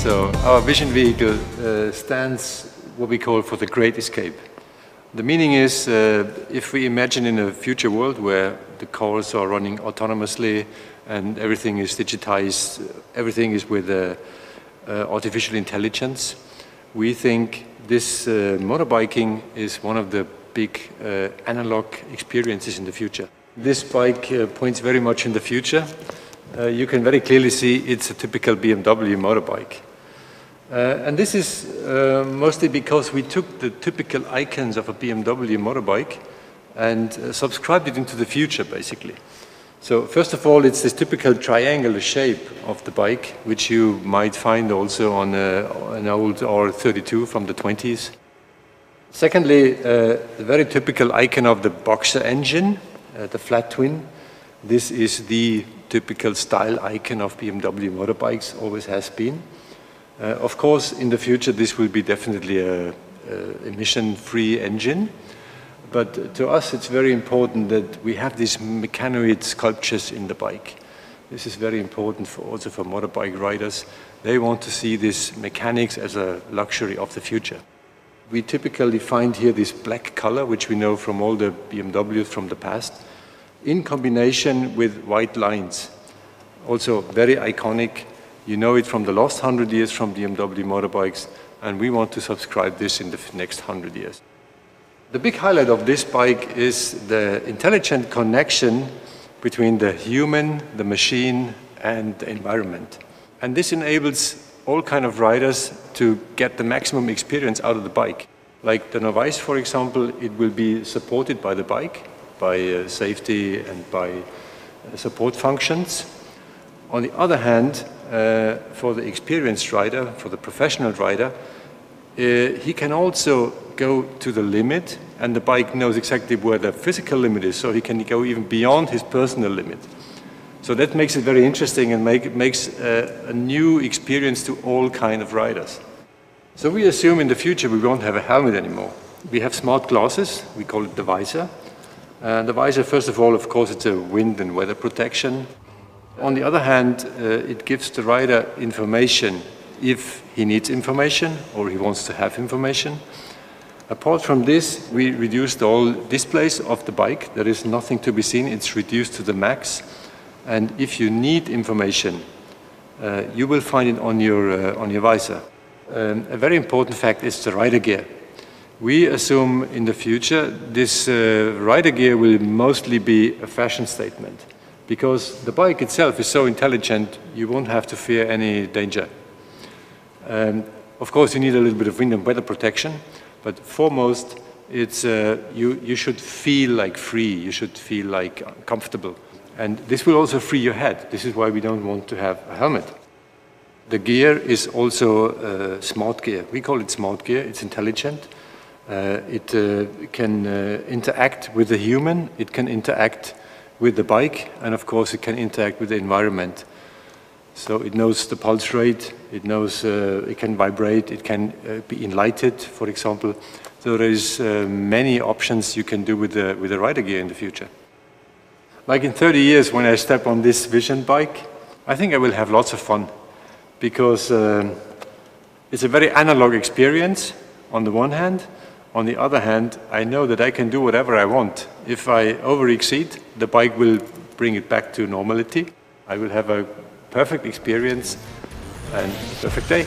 So our vision vehicle stands what we call for the Great Escape. The meaning is, if we imagine in a future world where the cars are running autonomously and everything is digitized, everything is with artificial intelligence, we think this motorbiking is one of the big analog experiences in the future. This bike points very much in the future. You can very clearly see it's a typical BMW motorbike. And this is mostly because we took the typical icons of a BMW motorbike and subscribed it into the future, basically. So first of all, it's this typical triangular shape of the bike, which you might find also on an old R32 from the 20s. Secondly, the very typical icon of the boxer engine, the flat twin. This is the typical style icon of BMW motorbikes, always has been. Of course, in the future, this will be definitely a emission-free engine. But to us, it's very important that we have these mechanoid sculptures in the bike. This is very important also for motorbike riders. They want to see this mechanics as a luxury of the future. We typically find here this black color, which we know from all the BMWs from the past, in combination with white lines. Also very iconic. You know it from the last 100 years from BMW motorbikes, and we want to subscribe this in the next 100 years. The big highlight of this bike is the intelligent connection between the human, the machine, and the environment. And this enables all kind of riders to get the maximum experience out of the bike. Like the novice, for example, it will be supported by the bike, by safety and by support functions. On the other hand, for the experienced rider, for the professional rider, he can also go to the limit, and the bike knows exactly where the physical limit is, so he can go even beyond his personal limit. So that makes it very interesting and makes a new experience to all kind of riders. So we assume in the future we won't have a helmet anymore. We have smart glasses, we call it the visor. The visor, first of all, of course, it's a wind and weather protection. On the other hand, it gives the rider information if he needs information or he wants to have information. Apart from this, we reduced all displays of the bike. There is nothing to be seen. It's reduced to the max. And if you need information, you will find it on your visor. A very important fact is the rider gear. We assume in the future this rider gear will mostly be a fashion statement, because the bike itself is so intelligent, you won't have to fear any danger. Of course, you need a little bit of wind and weather protection, but foremost, it's you should feel like free, you should feel like comfortable. And this will also free your head. This is why we don't want to have a helmet. The gear is also smart gear. We call it smart gear. It's intelligent. It can interact with the human. It can interact with the bike. And of course, it can interact with the environment. So it knows the pulse rate. It knows it can vibrate. It can be enlightened, for example. So there is many options you can do with the rider gear in the future. Like in 30 years, when I step on this vision bike, I think I will have lots of fun, because it's a very analog experience on the one hand. On the other hand, I know that I can do whatever I want. If I over-exceed, the bike will bring it back to normality. I will have a perfect experience and perfect day.